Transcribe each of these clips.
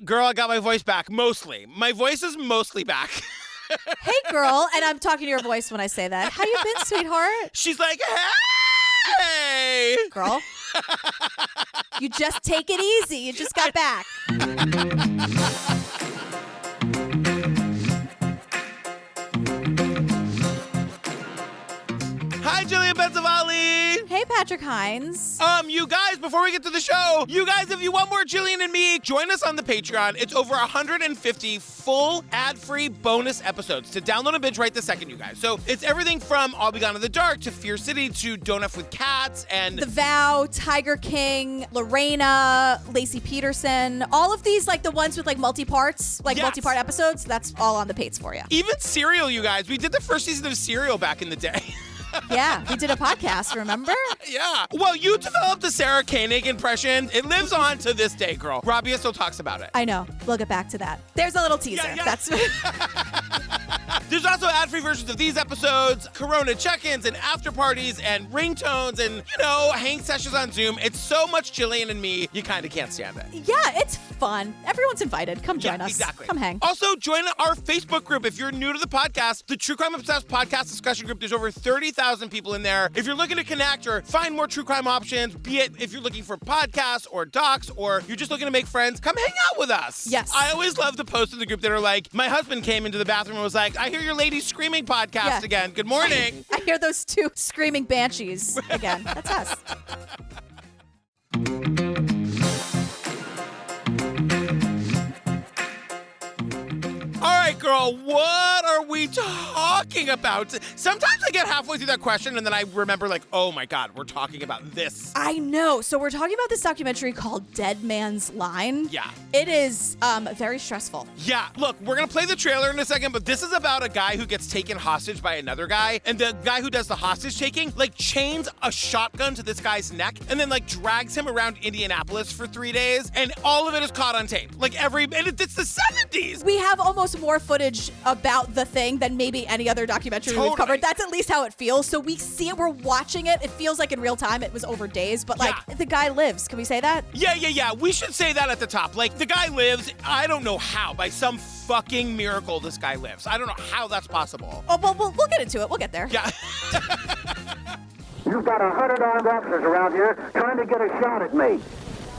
girl, I got my voice back. Mostly. My voice is mostly back. Hey, girl. And I'm talking to your voice when I say that. How you been, sweetheart? She's like, hey! Girl. You just take it easy. You just got back. Hi, Jillian Benzavali. Hey, Patrick Hines. You guys, before we get to the show, you guys, if you want more Jillian and me, join us on the Patreon. It's over 150 full ad-free bonus episodes to download and binge right this second, you guys. So it's everything from I'll Be Gone in the Dark to Fear City to Don't F with Cats and The Vow, Tiger King, Lorena, Lacey Peterson. All of these, like the ones with like multi-parts, like multi-part episodes, that's all on the Pates for you. Even Serial, you guys. We did the first season of Serial back in the day. Yeah, we did a podcast, remember? Yeah. Well, you developed the Sarah Koenig impression. It lives on to this day, girl. Robbie still talks about it. I know. We'll get back to that. There's a little teaser. Yeah. That's There's also ad-free versions of these episodes, Corona check-ins and after parties and ringtones and, hang sessions on Zoom. It's so much Jillian and me, you kind of can't stand it. Yeah, it's fun. Everyone's invited. Come join us. Exactly. Come hang. Also, join our Facebook group. If you're new to the podcast, the True Crime Obsessed podcast discussion group, there's over 30,000 people in there. If you're looking to connect or find more true crime options, be it if you're looking for podcasts or docs or you're just looking to make friends, come hang out with us. Yes. I always love the posts in the group that are like, my husband came into the bathroom and was like, I hear your ladies screaming podcast again. Good morning. I hear those two screaming banshees again. That's us. All right, girl, what are we talking about? Sometimes I get halfway through that question and then I remember like, oh my God, we're talking about this. I know. So we're talking about this documentary called Dead Man's Line. Yeah. It is very stressful. Yeah, look, we're going to play the trailer in a second, but this is about a guy who gets taken hostage by another guy, and the guy who does the hostage taking, like, chains a shotgun to this guy's neck, and then, like, drags him around Indianapolis for 3 days, and all of it is caught on tape. Like, it's the 70s! We have almost more footage about the thing than maybe any other documentary we've covered. That's at least how it feels. So we see it, we're watching it. It feels like in real time. It was over days, but, like, the guy lives. Can we say that? Yeah. We should say that at the top. Like, the guy lives. I don't know how. By some fucking miracle, this guy lives. I don't know how that's possible. Oh, well, we'll get into it. We'll get there. Yeah. You've got 100 armed officers around here trying to get a shot at me.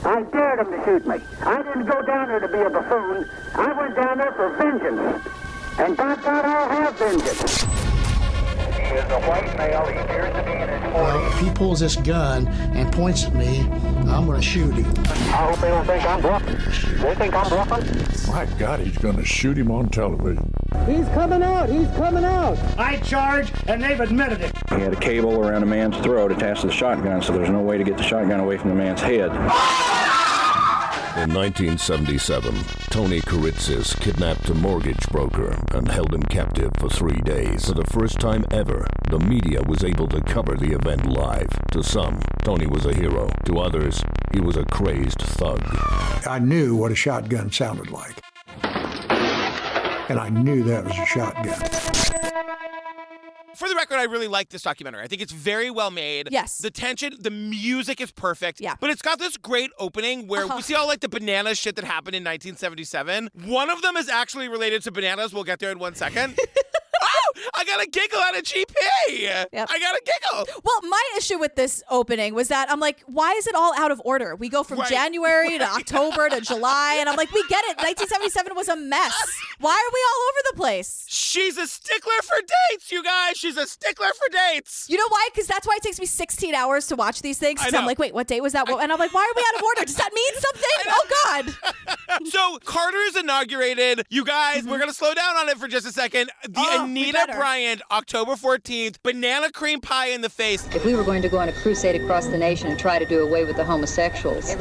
I dared them to shoot me. I didn't go down there to be a buffoon. I went down there for vengeance. And by God, I'll have vengeance. He is a white male. He appears to be in his 40s. If he pulls this gun and points at me, I'm going to shoot him. I hope they don't think I'm bluffing. They think I'm bluffing? My God, he's going to shoot him on television. He's coming out! He's coming out! I charge, and they've admitted it. He had a cable around a man's throat attached to the shotgun, so there's no way to get the shotgun away from the man's head. In 1977, Tony Kuritzis kidnapped a mortgage broker and held him captive for 3 days. For the first time ever, the media was able to cover the event live. To some, Tony was a hero. To others, he was a crazed thug. I knew what a shotgun sounded like. And I knew that was a shotgun. For the record, I really like this documentary. I think it's very well made. Yes. The tension, the music is perfect. Yeah. But it's got this great opening where we see all like the banana shit that happened in 1977. One of them is actually related to bananas. We'll get there in 1 second. I got a giggle out of GP. Yep. I got a giggle. Well, my issue with this opening was that I'm like, why is it all out of order? We go from January to October to July, and I'm like, we get it. 1977 was a mess. Why are we all over the place? She's a stickler for dates, you guys. She's a stickler for dates. You know why? Because that's why it takes me 16 hours to watch these things. I So know. I'm like, wait, what date was that? And I'm like, why are we out of order? Does that mean something? Oh, God. So Carter's inaugurated. You guys, we're going to slow down on it for just a second. The Anita Bryant, October 14th, banana cream pie in the face. If we were going to go on a crusade across the nation and try to do away with the homosexuals.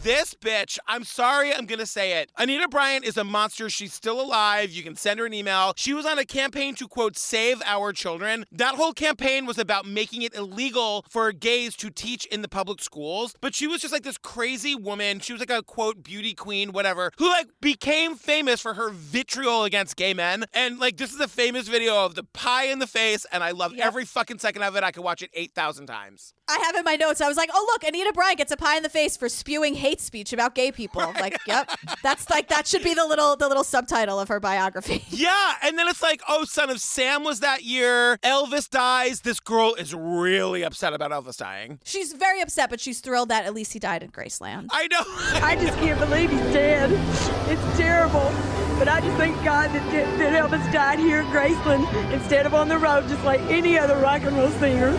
This bitch, I'm sorry, I'm gonna say it. Anita Bryant is a monster. She's still alive. You can send her an email. She was on a campaign to, quote, save our children. That whole campaign was about making it illegal for gays to teach in the public schools. But she was just like this crazy woman. She was like a, quote, beauty queen, whatever, who like became famous for her vitriol against gay men. And like, this is a famous video of the pie in the face. And I love every fucking second of it. I could watch it 8,000 times. I have in my notes, I was like, oh, look, Anita Bryant gets a pie in the face for spewing hate hate speech about gay people. Like, yep, that's like that should be the little subtitle of her biography. Yeah, and then it's like, oh, Son of Sam was that year. Elvis dies. This girl is really upset about Elvis dying. She's very upset, but she's thrilled that at least he died in Graceland. I know. I just can't believe he's dead. It's terrible. But I just thank God that Elvis died here in Graceland instead of on the road, just like any other rock and roll singer.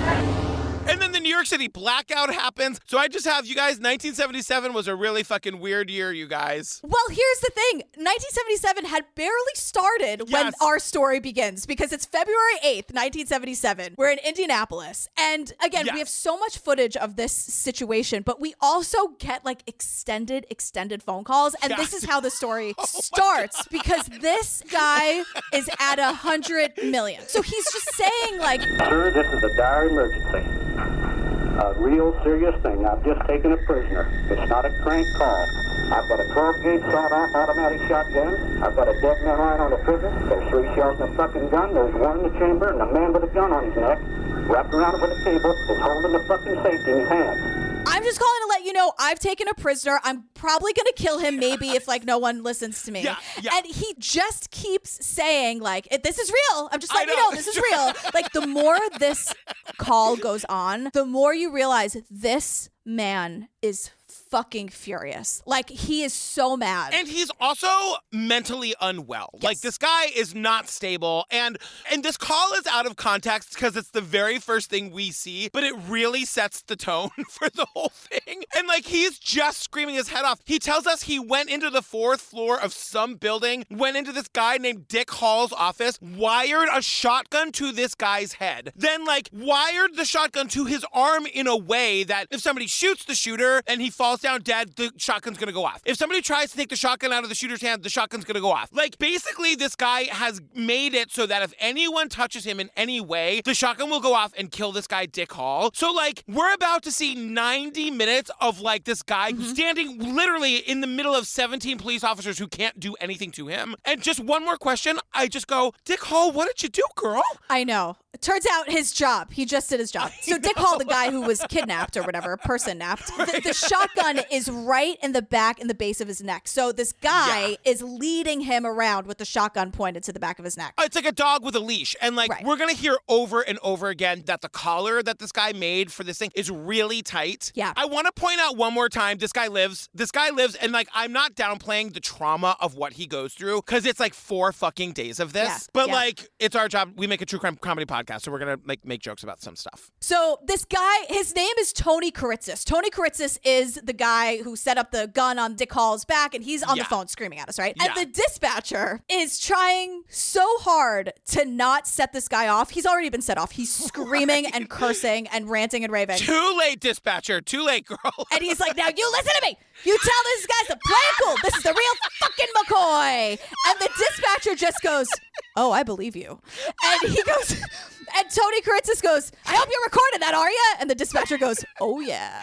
And then the New York City blackout happens. So I just have you guys, 1977 was a really fucking weird year, you guys. Well, here's the thing. 1977 had barely started when our story begins because it's February 8th, 1977. We're in Indianapolis. And again, we have so much footage of this situation, but we also get like extended phone calls. And this is how the story starts because this guy is at 100 million. So he's just saying like, Sir, this is a dire emergency. A real serious thing. I've just taken a prisoner. It's not a crank call. I've got a 12-gauge sawed-off automatic shotgun. I've got a dead man lying on the trigger. There's 3 shells in the fucking gun. There's 1 in the chamber, and the man with a gun on his neck, wrapped around it with a cable, is holding the fucking safety in his hand. I'm just calling to let you know I've taken a prisoner. I'm probably going to kill him maybe if like no one listens to me. Yeah. And he just keeps saying like, this is real. I'm just letting you know this is real. Like the more this call goes on, the more you realize this man is fucking furious. Like he is so mad. And he's also mentally unwell. Yes. Like this guy is not stable. And this call is out of context because it's the very first thing we see, but it really sets the tone for the whole thing. And like he's just screaming his head off. He tells us he went into the 4th floor of some building, went into this guy named Dick Hall's office, wired a shotgun to this guy's head, then like wired the shotgun to his arm in a way that if somebody shoots the shooter and he falls down dead, the shotgun's gonna go off. If somebody tries to take the shotgun out of the shooter's hand, the shotgun's gonna go off. Like, basically, this guy has made it so that if anyone touches him in any way, the shotgun will go off and kill this guy, Dick Hall. So, like, we're about to see 90 minutes of, like, this guy standing literally in the middle of 17 police officers who can't do anything to him. And just one more question, I just go, Dick Hall, what did you do, girl? I know. It turns out his job. He just did his job. So Dick Hall, the guy who was kidnapped or whatever, person napped, the shotgun is right in the back in the base of his neck. So this guy is leading him around with the shotgun pointed to the back of his neck. It's like a dog with a leash. And like, we're going to hear over and over again that the collar that this guy made for this thing is really tight. Yeah. I want to point out one more time, this guy lives. And like, I'm not downplaying the trauma of what he goes through because it's like 4 fucking days of this. Yeah. But like, it's our job. We make a true crime comedy podcast. So we're going to like make jokes about some stuff. So this guy, his name is Tony Kuritzis. Tony Kuritzis is the guy who set up the gun on Dick Hall's back, and he's on the phone screaming at us, right? Yeah. And the dispatcher is trying so hard to not set this guy off. He's already been set off. He's screaming and cursing and ranting and raving. Too late, dispatcher. Too late, girl. And he's like, now you listen to me. You tell this guy to play it cool. This is the real fucking McCoy. And the dispatcher just goes, oh, I believe you. And he goes, and Tony Kuritzis goes, I hope you're recording that, are you? And the dispatcher goes, oh, yeah.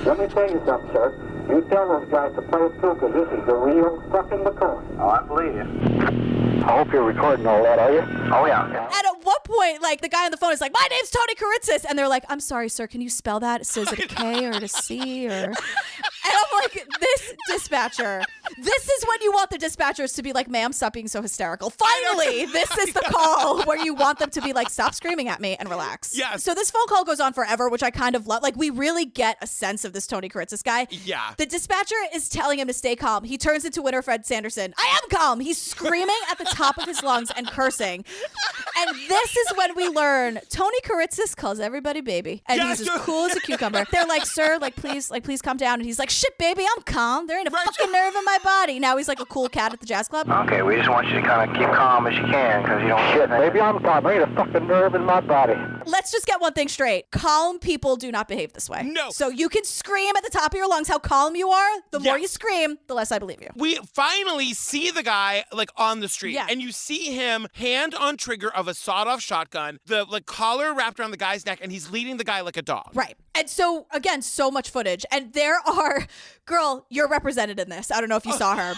Let me tell you something, sir. You tell those guys to play it cool, because this is the real fucking McCoy. Oh, I believe you. I hope you're recording all that, are you? Oh, yeah. And at one point, like, the guy on the phone is like, my name's Tony Kuritzis. And they're like, I'm sorry, sir, can you spell that? So is it a K or a C or... And I'm like, this dispatcher, this is when you want the dispatchers to be like, ma'am, stop being so hysterical. Finally, this is the call where you want them to be like, stop screaming at me and relax. Yes. So this phone call goes on forever, which I kind of love. Like, we really get a sense of this Tony Kuritzis guy. Yeah. The dispatcher is telling him to stay calm. He turns into Winifred Sanderson. I am calm. He's screaming at the top of his lungs and cursing. And this is when we learn Tony Kuritzis calls everybody baby. And he's as cool as a cucumber. They're like, sir, please calm down. And he's like, shit, baby, I'm calm. There ain't a fucking nerve in my body. Now he's like a cool cat at the jazz club. Okay, we just want you to kind of keep calm as you can, because you don't... Shit, baby, I'm calm. There ain't a fucking nerve in my body. Let's just get one thing straight. Calm people do not behave this way. No. So you can scream at the top of your lungs how calm you are. The more you scream, the less I believe you. We finally see the guy like on the street, and you see him hand on trigger of a sawed-off shotgun, the like collar wrapped around the guy's neck, and he's leading the guy like a dog. Right. And so, again, so much footage. And there are, girl, you're represented in this. I don't know if you saw her.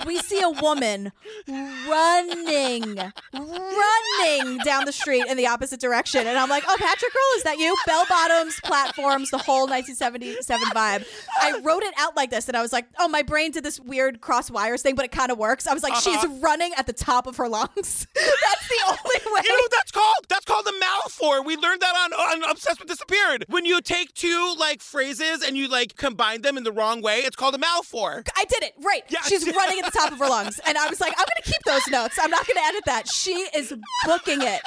we see a woman running down the street in the opposite direction. And I'm like, oh, Patrick Earl, is that you? Bell bottoms, platforms, the whole 1977 vibe. I wrote it out like this, and I was like, oh, my brain did this weird cross wires thing, but it kind of works. I was like, she's running at the top of her lungs. That's the only way. You know what that's called the Malfour. We learned that on Obsessed with Disappeared. When you take two like phrases and you like combine them in the wrong way, it's called a Malfour. I did it right. Yeah. She's running at the top of her lungs, and I was like, I'm gonna keep those notes. I'm not gonna edit that. She is booking it.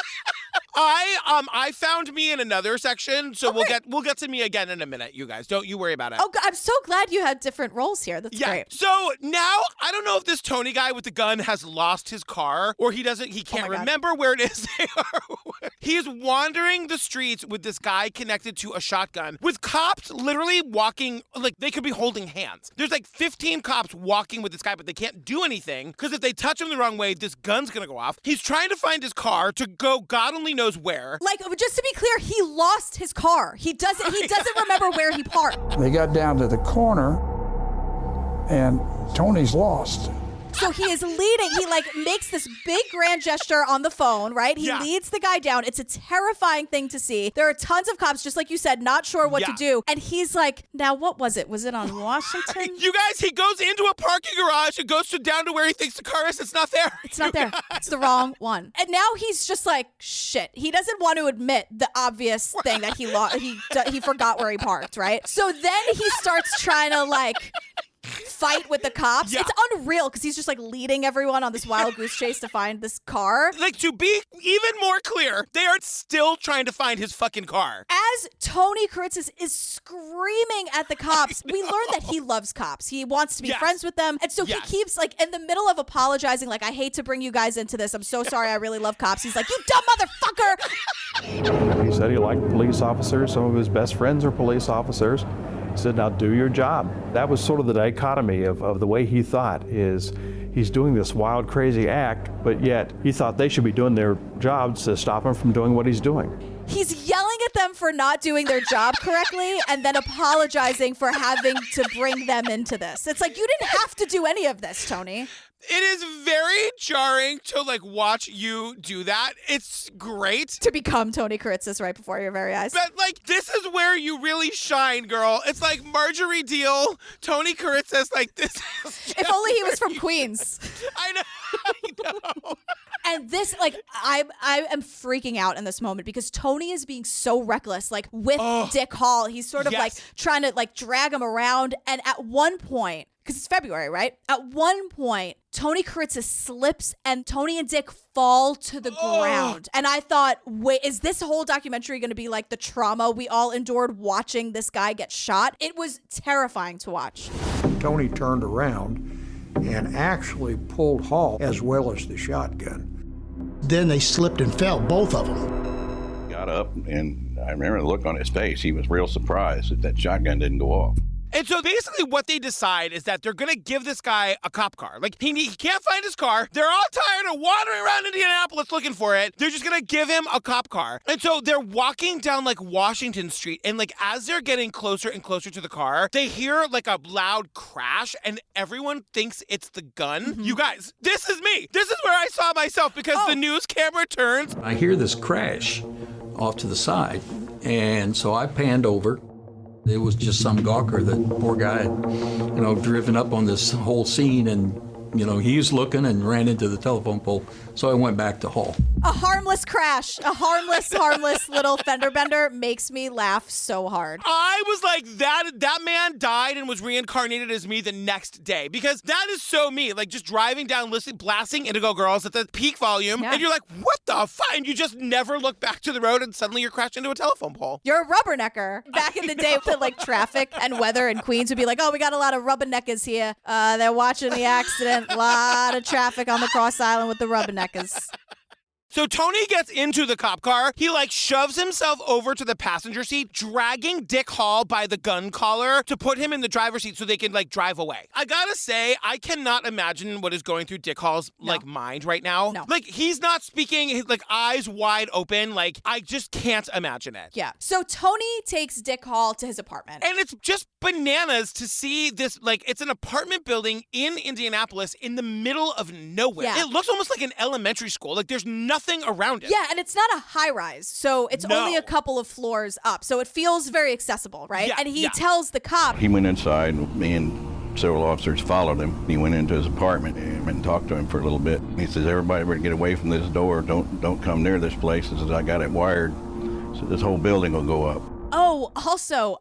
I found me in another section, so we'll get to me again in a minute, you guys. Don't you worry about it. Oh, I'm so glad you had different roles here. That's great. So now I don't know if this Tony guy with the gun has lost his car or he can't remember where it is. He's wandering the streets with this guy connected to a shotgun with cops literally walking, like they could be holding hands. There's like 15 cops walking with this guy, but they can't do anything because if they touch him the wrong way, this gun's gonna go off. He's trying to find his car to go God only knows where. Like, just to be clear, he lost his car. He doesn't remember where he parked. They got down to the corner, and Tony's lost. So he is leading. He like makes this big grand gesture on the phone, right? He leads the guy down. It's a terrifying thing to see. There are tons of cops, just like you said, not sure what to do. And he's like, now what was it? Was it on Washington? You guys, he goes into a parking garage and goes down to where he thinks the car is. It's not there. It's not there. It's the wrong one. And now he's just like, shit. He doesn't want to admit the obvious thing that he forgot where he parked, right? So then he starts trying to like fight with the cops. It's unreal because he's just like leading everyone on this wild goose chase to find this car. Like, to be even more clear, they are still trying to find his fucking car. As Tony Kuritzis is screaming at the cops, we learn that he loves cops. He wants to be friends with them. And so he keeps like in the middle of apologizing, like, I hate to bring you guys into this. I'm so sorry. I really love cops. He's like, you dumb motherfucker. He said he liked police officers. Some of his best friends are police officers. He said, now do your job. That was sort of the dichotomy of the way he thought is he's doing this wild, crazy act, but yet he thought they should be doing their jobs to stop him from doing what he's doing. He's yelling at them for not doing their job correctly and then apologizing for having to bring them into this. It's like, you didn't have to do any of this, Tony. It is very jarring to like watch you do that. It's great to become Tony Kuritzis right before your very eyes. But like, this is where you really shine, girl. It's like Marjorie Deal, Tony Kuritzis, like this. If only he was from Queens. I know. And this, like, I am freaking out in this moment because Tony is being so reckless, like with Dick Hall. He's sort of like trying to like drag him around. And at one point, because it's February, right? At one point, Tony Kuritzis slips and Tony and Dick fall to the ground. And I thought, wait, is this whole documentary going to be like the trauma we all endured watching this guy get shot? It was terrifying to watch. Tony turned around and actually pulled Hall as well as the shotgun. Then they slipped and fell, both of them. Got up, and I remember the look on his face. He was real surprised that shotgun didn't go off. And so basically what they decide is that they're going to give this guy a cop car. Like, he can't find his car. They're all tired of wandering around Indianapolis looking for it. They're just going to give him a cop car. And so they're walking down, like, Washington Street. And, like, as they're getting closer and closer to the car, they hear, like, a loud crash. And everyone thinks it's the gun. Mm-hmm. You guys, this is me. This is where I saw myself because the news camera turns. I hear this crash off to the side. And so I panned over. It was just some gawker that poor guy had, driven up on this whole scene, and, he was looking and ran into the telephone pole. So I went back to Hall. A harmless crash, a harmless little fender bender makes me laugh so hard. I was like, that man died and was reincarnated as me the next day, because that is so me. Like, just driving down, blasting Indigo Girls at the peak volume, and you're like, what the fuck? And you just never look back to the road, and suddenly you're crashed into a telephone pole. You're a rubbernecker. Back in the day with like traffic and weather in Queens would be like, oh, we got a lot of rubberneckers here. They're watching the accident. A lot of traffic on the Cross Island with the rubberneckers. So Tony gets into the cop car. He shoves himself over to the passenger seat, dragging Dick Hall by the gun collar to put him in the driver's seat so they can drive away. I gotta say, I cannot imagine what is going through Dick Hall's mind right now. No. He's not speaking, his eyes wide open. I just can't imagine it. Yeah. So Tony takes Dick Hall to his apartment. And it's just bananas to see this, it's an apartment building in Indianapolis in the middle of nowhere. Yeah. It looks almost like an elementary school. There's nothing around it. Yeah, and it's not a high rise, so it's only a couple of floors up. So it feels very accessible, right? Yeah, and he tells the cop. He went inside, and me and several officers followed him. He went into his apartment and talked to him for a little bit. He says, everybody better get away from this door. Don't come near this place. He says, I got it wired, so this whole building will go up. Oh, also,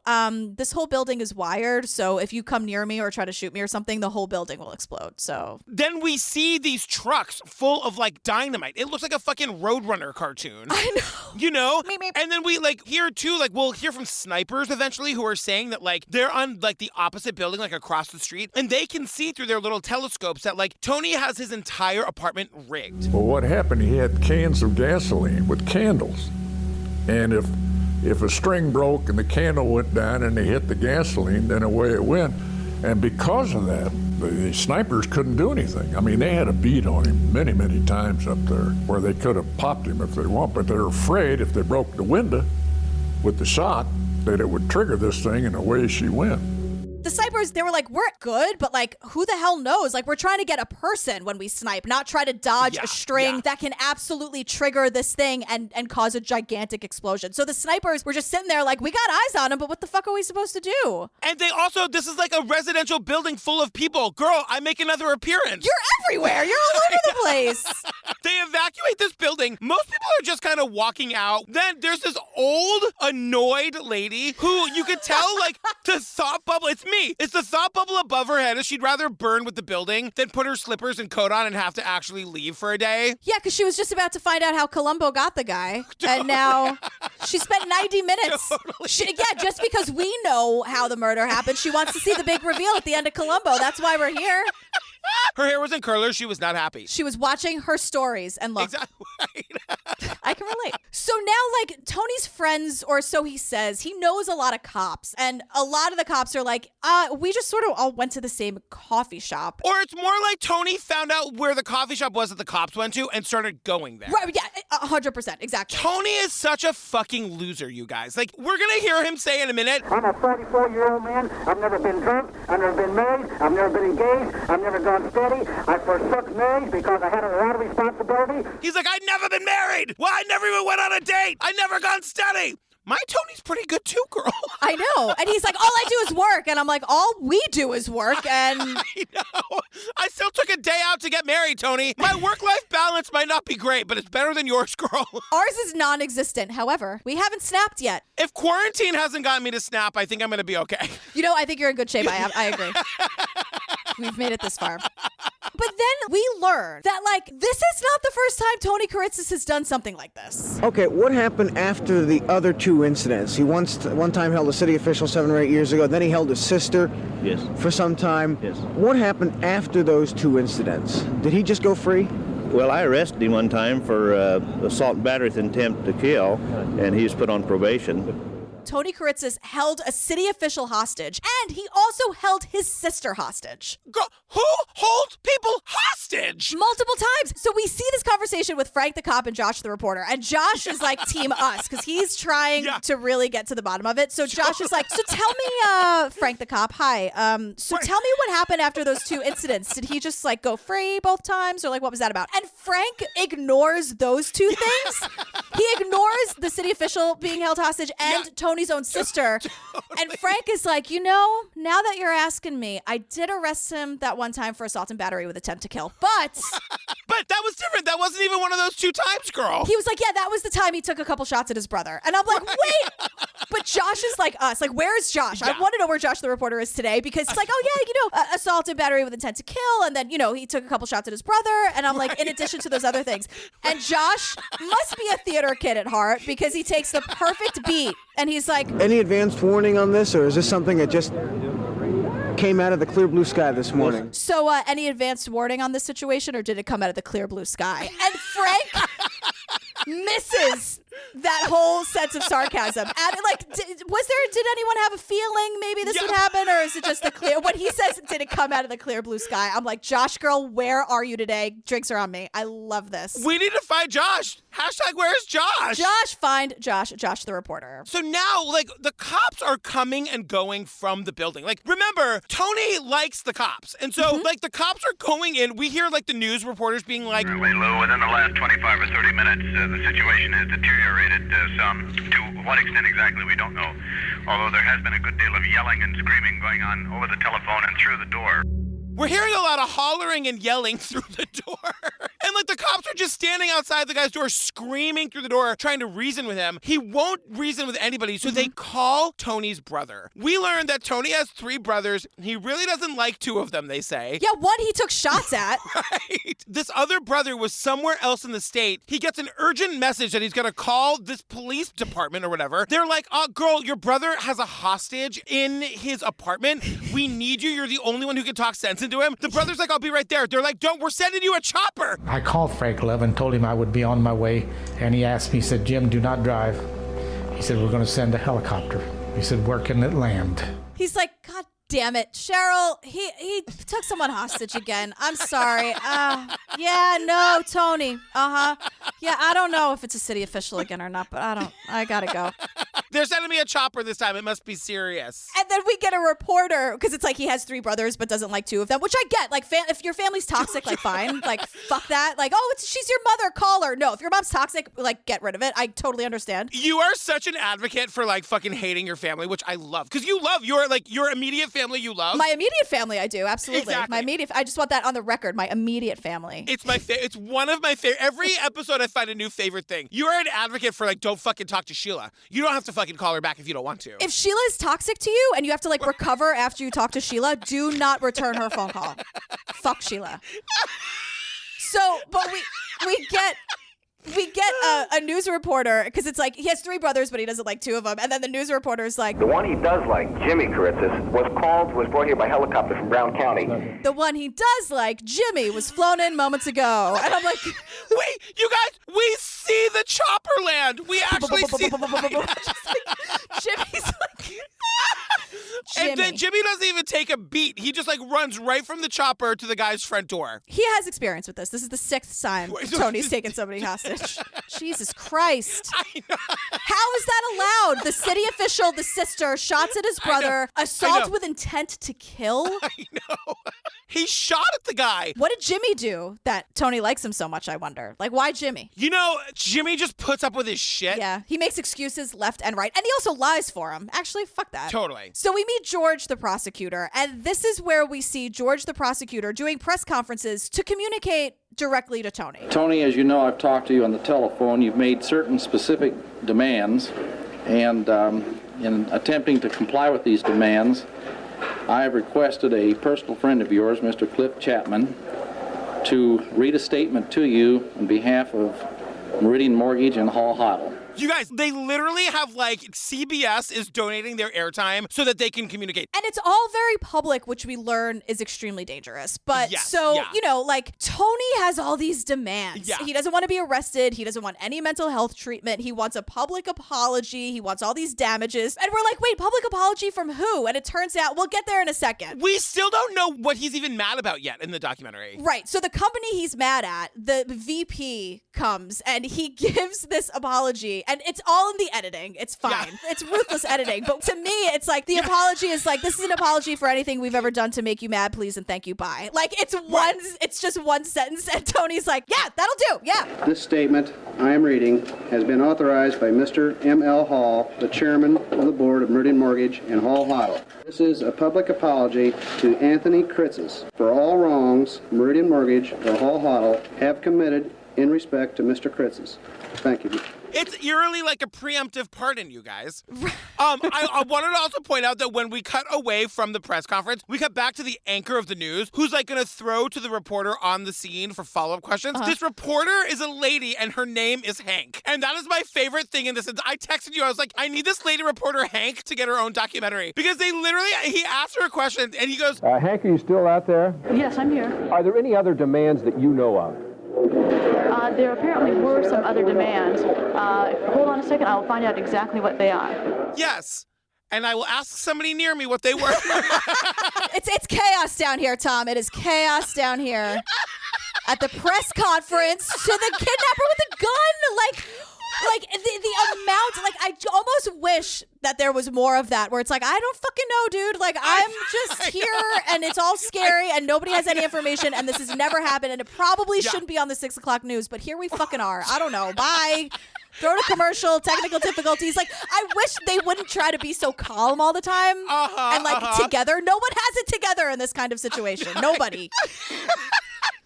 this whole building is wired, so if you come near me or try to shoot me or something, the whole building will explode, so. Then we see these trucks full of, dynamite. It looks like a fucking Roadrunner cartoon. I know. You know? Meep, meep. And then we, hear, too, we'll hear from snipers eventually who are saying that, they're on, the opposite building, across the street, and they can see through their little telescopes that, Tony has his entire apartment rigged. Well, what happened, he had cans of gasoline with candles. And if a string broke and the candle went down and they hit the gasoline, then away it went. And because of that, the snipers couldn't do anything. I mean, they had a bead on him many, many times up there where they could have popped him if they want, but they're afraid if they broke the window with the shot that it would trigger this thing and away she went. The snipers, they were we're good, but who the hell knows? We're trying to get a person when we snipe, not try to dodge a string that can absolutely trigger this thing and cause a gigantic explosion. So the snipers were just sitting there we got eyes on him, but what the fuck are we supposed to do? And they also, this is a residential building full of people. Girl, I make another appearance. You're everywhere. You're all over the place. They evacuate this building. Most people are just kind of walking out. Then there's this old, annoyed lady who you could tell, the thought bubble, it's me. It's the thought bubble above her head. She'd rather burn with the building than put her slippers and coat on and have to actually leave for a day. Yeah, because she was just about to find out how Columbo got the guy. And now she spent 90 minutes. Totally. Just because we know how the murder happened, she wants to see the big reveal at the end of Columbo. That's why we're here. Her hair was in curlers. She was not happy. She was watching her stories and look. Exactly right. I can relate. So now, Tony's friends, or so he says, he knows a lot of cops. And a lot of the cops are we just sort of all went to the same coffee shop. Or it's more like Tony found out where the coffee shop was that the cops went to and started going there. Right, yeah, 100%, exactly. Tony is such a fucking loser, you guys. We're going to hear him say in a minute. I'm a 44-year-old man. I've never been drunk. I've never been married. I've never been engaged. I've never gone steady. I forsook marriage because I had a lot of responsibility. He's I'd never been married. Well, I never even went on a date. I never gone steady. My Tony's pretty good too, girl. I know. And he's all I do is work. And I'm all we do is work. And I know. I still took a day out to get married, Tony. My work-life balance might not be great, but it's better than yours, girl. Ours is non-existent. However, we haven't snapped yet. If quarantine hasn't gotten me to snap, I think I'm going to be okay. I think you're in good shape. I agree. We've made it this far. But then we learn that, this is not the first time Tony Kiritsis has done something like this. Okay, what happened after the other two incidents? He one time held a city official 7 or 8 years ago, then he held his sister for some time. Yes. What happened after those two incidents? Did he just go free? Well, I arrested him one time for assault and battery with intent to kill, and he was put on probation. Tony Kiritsis held a city official hostage, and he also held his sister hostage. Girl, who holds people hostage? Multiple times. So we see this conversation with Frank the cop and Josh the reporter, and Josh is team us, because he's trying to really get to the bottom of it. So Josh is so tell me, Frank the cop, hi. So tell me what happened after those two incidents. Did he just go free both times, or what was that about? And Frank ignores those two things. He ignores the city official being held hostage and Tony's own sister. Totally. And Frank is now that you're asking me, I did arrest him that one time for assault and battery with attempt to kill, but that was different. That wasn't even one of those 2 times, girl. He was yeah, that was the time he took a couple shots at his brother. And I'm wait, but Josh is us. Where's Josh? Yeah. I want to know where Josh the reporter is today, because it's oh yeah, assault and battery with intent to kill, and then he took a couple shots at his brother, and I'm in addition to those other things. And Josh must be a theater kid at heart, because he takes the perfect beat and he's any advanced warning on this, or is this something that just came out of the clear blue sky this morning? So any advanced warning on this situation, or did it come out of the clear blue sky? And Frank misses that whole sense of sarcasm. And did anyone have a feeling maybe this would happen, or is it just the clear? When he says, did it come out of the clear blue sky? I'm like, Josh, girl, where are you today? Drinks are on me. I love this. We need to find Josh. Hashtag where's Josh? Josh, find Josh the reporter. So now, the cops are coming and going from the building. Remember, Tony likes the cops. And so, the cops are going in. We hear, the news reporters being like, Lou, within the last 25 or 30 minutes, the situation has deteriorated some. To what extent exactly, we don't know. Although there has been a good deal of yelling and screaming going on over the telephone and through the door. We're hearing a lot of hollering and yelling through the door. And the cops are just standing outside the guy's door, screaming through the door, trying to reason with him. He won't reason with anybody, so they call Tony's brother. We learned that Tony has 3 brothers. He really doesn't like 2 of them, they say. Yeah, one he took shots at. Right. This other brother was somewhere else in the state. He gets an urgent message that he's going to call this police department or whatever. They're like, girl, your brother has a hostage in his apartment. We need you. You're the only one who can talk sense into him. The brother's like, I'll be right there. They're like, we're sending you a chopper. I called Frank Love and told him I would be on my way, and he asked me, he said, Jim, do not drive. He said, we're going to send a helicopter. He said, where can it land? He's like, God damn it, Cheryl, he took someone hostage again. I'm sorry. Yeah, no, Tony. Yeah, I don't know if it's a city official again or not, but I gotta go. They're sending me a chopper this time. It must be serious. And then we get a reporter, because it's he has 3 brothers but doesn't like 2 of them, which I get. If your family's toxic, fine. Fuck that. She's your mother, call her. No, if your mom's toxic, get rid of it. I totally understand. You are such an advocate for fucking hating your family, which I love. Because you love your immediate family you love. My immediate family, I do. Absolutely. Exactly. I just want that on the record. My immediate family. It's it's one of my favorite. Every episode I find a new favorite thing. You are an advocate for don't fucking talk to Sheila. You don't have to fucking call her back if you don't want to. If Sheila is toxic to you and you have to recover after you talk to Sheila, do not return her phone call. Fuck Sheila. So, but we get a news reporter, because it's he has 3 brothers, but he doesn't like 2 of them. And then the news reporter is like, the one he does like, Jimmy Kuritzis, was brought here by helicopter from Brown County. The one he does like, Jimmy, was flown in moments ago. And I'm like, wait, you guys, we see the chopper land. We actually see Jimmy's And then Jimmy doesn't even take a beat. He just runs right from the chopper to the guy's front door. He has experience with this. This is the 6th time Tony's taken somebody hostage. Jesus Christ. I know. How is that allowed? The city official, the sister, shots at his brother, assault with intent to kill. I know. He shot at the guy. What did Jimmy do that Tony likes him so much, I wonder? Why Jimmy? Jimmy just puts up with his shit. Yeah, he makes excuses left and right. And he also lies for him. Actually, fuck that. Totally. So we meet George the prosecutor, and this is where we see George the prosecutor doing press conferences to communicate directly to Tony. Tony, as you know, I've talked to you on the telephone. You've made certain specific demands, and in attempting to comply with these demands, I have requested a personal friend of yours, Mr. Cliff Chapman, to read a statement to you on behalf of Meridian Mortgage and Hall Hoddle. You guys, they literally have CBS is donating their airtime so that they can communicate. And it's all very public, which we learn is extremely dangerous. But Tony has all these demands. Yeah. He doesn't want to be arrested. He doesn't want any mental health treatment. He wants a public apology. He wants all these damages. And we're like, wait, public apology from who? And it turns out, we'll get there in a second. We still don't know what he's even mad about yet in the documentary. Right. So the company he's mad at, the VP comes and he gives this apology. And it's all in the editing. It's fine. Yeah. It's ruthless editing. But to me, it's the apology is this is an apology for anything we've ever done to make you mad, please, and thank you, bye. It's just one sentence, and Tony's like, yeah, that'll do, yeah. This statement I am reading has been authorized by Mr. M.L. Hall, the chairman of the board of Meridian Mortgage and Hall Hoddle. This is a public apology to Anthony Kritzis for all wrongs Meridian Mortgage or Hall Hoddle have committed in respect to Mr. Kritzis. Thank you. It's eerily like a preemptive pardon, you guys. I wanted to also point out that when we cut away from the press conference, we cut back to the anchor of the news, who's going to throw to the reporter on the scene for follow-up questions. This reporter is a lady, and her name is Hank. And that is my favorite thing in this. I texted you, I was like, I need this lady reporter, Hank, to get her own documentary. Because he asked her a question, and he goes, Hank, are you still out there? Yes, I'm here. Are there any other demands that you know of? There apparently were some other demands. Hold on a second. I will find out exactly what they are. Yes. And I will ask somebody near me what they were. It's chaos down here, Tom. It is chaos down here. At the press conference to the kidnapper with a gun. Like the amount, like I almost wish that there was more of that where it's like, I don't fucking know, dude. Like I'm just here and it's all scary and nobody has any information and this has never happened and it probably shouldn't be on the 6 o'clock news, but here we fucking are. I don't know. Bye. Throw to commercial, technical difficulties. Like, I wish they wouldn't try to be so calm all the time and together. No one has it together in this kind of situation. Nobody.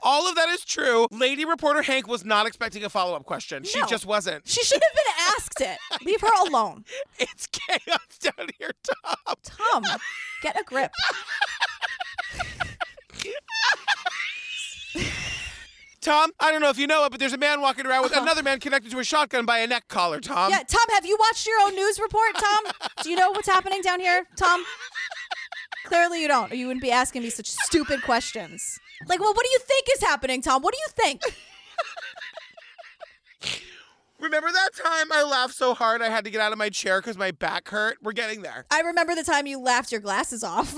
All of that is true. Lady reporter Hank was not expecting a follow-up question. She just wasn't. She shouldn't have been asked it. Leave her alone. It's chaos down here, Tom. Tom, get a grip. Tom, I don't know if you know it, but there's a man walking around with another man connected to a shotgun by a neck collar, Tom. Yeah, Tom, have you watched your own news report, Tom? Do you know what's happening down here, Tom? Clearly you don't, or you wouldn't be asking me such stupid questions. Like, well, what do you think is happening, Tom? What do you think? Remember that time I laughed so hard I had to get out of my chair because my back hurt? We're getting there. I remember the time you laughed your glasses off.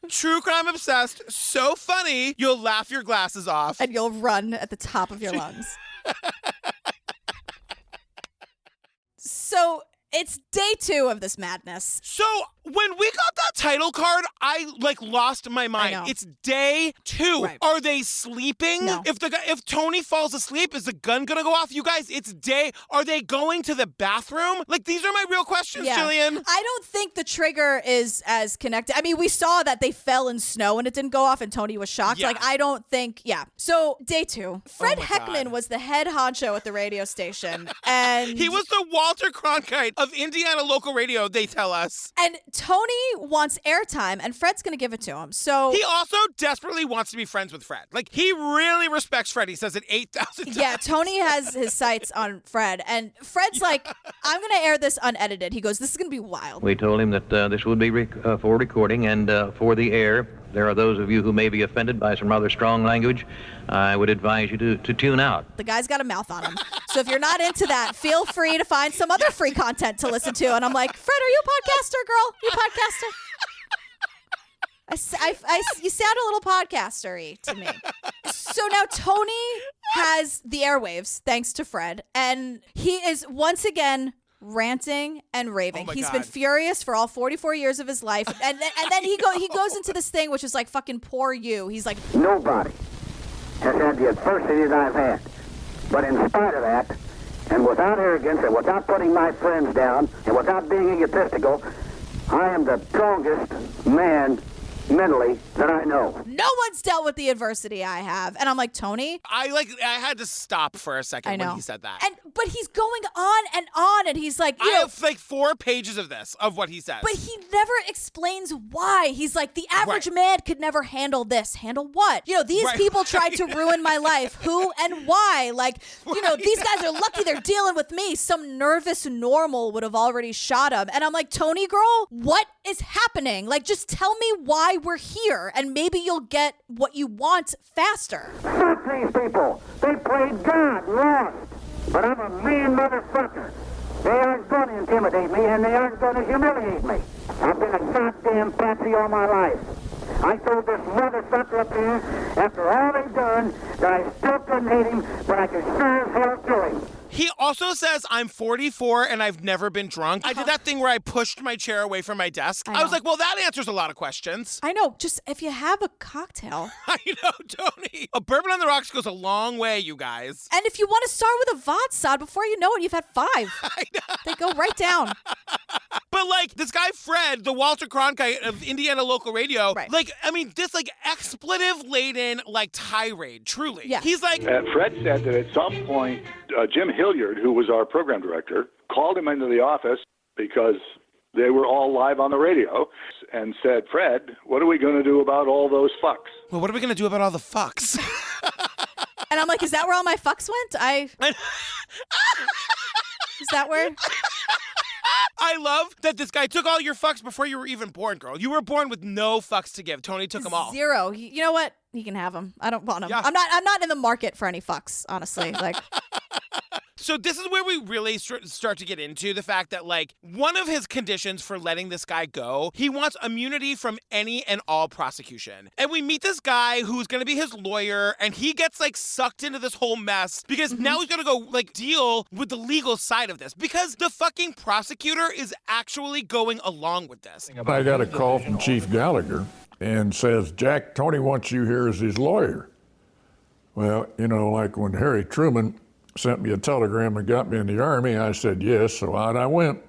True crime obsessed, so funny, you'll laugh your glasses off. And you'll run at the top of your lungs. So it's day 2 of this madness. So when we got that title card, I lost my mind. It's day 2. Right. Are they sleeping? No. If Tony falls asleep, is the gun gonna go off? You guys, it's day. Are they going to the bathroom? Like, these are my real questions, Jillian. I don't think the trigger is as connected. I mean, we saw that they fell in snow and it didn't go off and Tony was shocked. Yeah. Like, I don't think, So day 2. Fred Heckman was the head honcho at the radio station. And he was the Walter Cronkite of Indiana local radio, they tell us. And Tony wants airtime, and Fred's going to give it to him. So he also desperately wants to be friends with Fred. Like, he really respects Fred. He says it 8,000 times. Yeah, Tony has his sights on Fred, and Fred's like, I'm going to air this unedited. He goes, this is going to be wild. We told him that this would be for recording and for the air. There are those of you who may be offended by some rather strong language. I would advise you to tune out. The guy's got a mouth on him. So if you're not into that, feel free to find some other free content to listen to. And I'm like, Fred, are you a podcaster, girl? You a podcaster? You sound a little podcaster-y to me. So now Tony has the airwaves, thanks to Fred. And he is once again ranting and raving. He's been furious for all 44 years of his life. And then he goes into this thing, which is like, fucking poor you. He's like, nobody has had the adversity that I've had. But in spite of that, and without arrogance, and without putting my friends down, and without being egotistical, I am the strongest man mentally that I know. No one's dealt with the adversity I have. And I'm like, Tony? I had to stop for a second when he said that. But he's going on, and he's like, I have 4 pages of this, of what he says. But he never explains why. He's like, the average man could never handle this. Handle what? These people tried to ruin my life. Who and why? Like, these guys are lucky they're dealing with me. Some nervous normal would have already shot him. And I'm like, Tony girl, what is happening? Like, just tell me why we're here, and maybe you'll get what you want faster. Fuck these people. They played God and lost. But I'm a mean motherfucker. They aren't going to intimidate me, and they aren't going to humiliate me. I've been a goddamn patsy all my life. I told this motherfucker up here, after all they've done, that I still couldn't hate him, but I could sure as hell kill him. He also says, I'm 44 and I've never been drunk. I did that thing where I pushed my chair away from my desk. I was like, well, that answers a lot of questions. I know. Just if you have a cocktail. I know, Tony. A bourbon on the rocks goes a long way, you guys. And if you want to start with a vodka, before you know it, you've had 5. I know. They go right down. But this guy Fred, the Walter Cronkite of Indiana local radio, this expletive-laden tirade, truly. Yeah. He's like... Fred said that at some point, Jim Hilliard, who was our program director, called him into the office because they were all live on the radio and said, Fred, what are we going to do about all those fucks? Well, what are we going to do about all the fucks? And I'm like, is that where all my fucks went? Is that where? I love that this guy took all your fucks before you were even born, girl. You were born with no fucks to give. Tony took them all. Zero. You know what? He can have them. I don't want them. Yeah. I'm not in the market for any fucks, honestly. Like. So this is where we really start to get into the fact that, like, one of his conditions for letting this guy go, he wants immunity from any and all prosecution. And we meet this guy who's going to be his lawyer, and he gets, like, sucked into this whole mess because now he's going to go, like, deal with the legal side of this because the fucking prosecutor is actually going along with this. I got a call from Chief Gallagher and says, Jack, Tony wants you here as his lawyer. Well, you know, like when Harry Truman sent me a telegram and got me in the Army, I said yes, so out I went.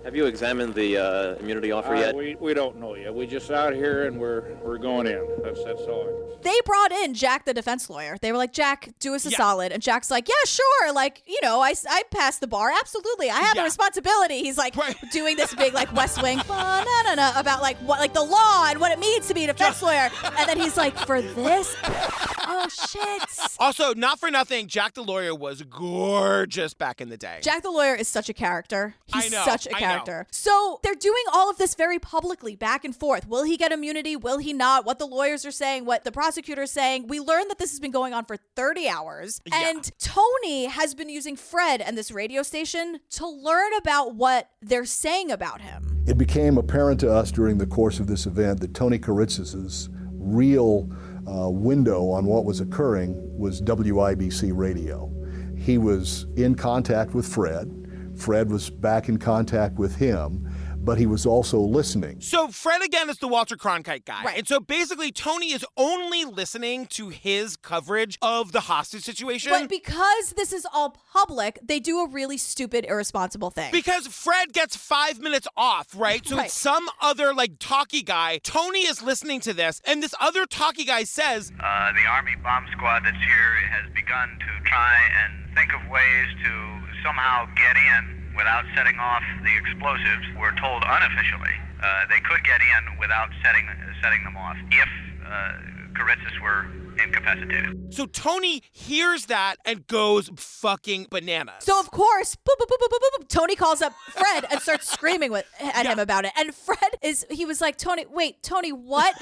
Have you examined the immunity offer yet? We don't know yet. We just out here and we're going in. That's all. They brought in Jack, the defense lawyer. They were like, Jack, do us a solid. And Jack's like, yeah, sure. Like, you know, I passed the bar. Absolutely. I have the responsibility. He's like doing this big like West Wing about like what, like the law and what it means to be a defense lawyer. And then he's like, for this? Oh, shit. Also, not for nothing, Jack the lawyer was gorgeous back in the day. Jack the lawyer is such a character. He's such a character. know. So they're doing all of this very publicly, back and forth. Will he get immunity? Will he not? What the lawyers are saying, what the prosecutor is saying. We learned that this has been going on for 30 hours. Yeah. And Tony has been using Fred and this radio station to learn about what they're saying about him. It became apparent to us during the course of this event that Tony Karitzis' real window on what was occurring was WIBC radio. He was in contact with Fred. Fred was back in contact with him, but he was also listening. So Fred, again, is the Walter Cronkite guy. Right. And so basically, Tony is only listening to his coverage of the hostage situation. But because this is all public, they do a really stupid, irresponsible thing. Because Fred gets 5 minutes off, right? So it's some other, like, talkie guy. Tony is listening to this, and this other talkie guy says, the Army bomb squad that's here has begun to try and think of ways to somehow get in without setting off the explosives. We're told unofficially they could get in without setting them off if Karitzis were incapacitated. So Tony hears that and goes fucking bananas. So of course, boop, boop, boop, boop, boop, boop, Tony calls up Fred and starts screaming at him about it. And Fred he was like, Tony, what?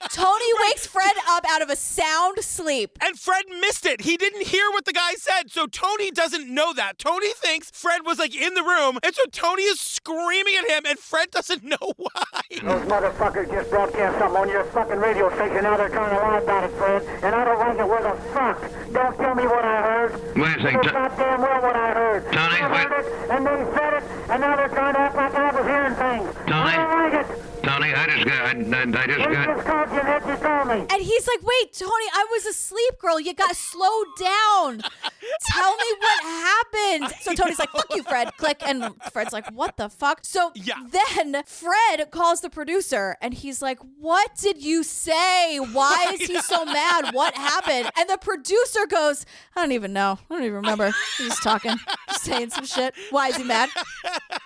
Tony wakes Fred up out of a sound sleep. And Fred missed it. He didn't hear what the guy said. So Tony doesn't know that. Tony thinks Fred was like in the room. And so Tony is screaming at him and Fred doesn't know why. Those motherfuckers just broadcast something on your fucking radio station. Now they're trying to lie about it, Fred. And I don't like it. Where the fuck? Don't tell me what I heard. Wait a second. You know goddamn well what I heard. Tony, I heard it, and they said it, and now they're trying to act like I was hearing things. Tony? I don't like it. Tony, I just got... And he's like, wait, Tony, I was asleep, girl. You got slowed down. Tell me what happened. So Tony's like, fuck you, Fred. Click. And Fred's like, what the fuck? So then Fred calls the producer and he's like, what did you say? Why is he so mad? What happened? And the producer goes, I don't even know. I don't even remember. He's just talking, just saying some shit. Why is he mad?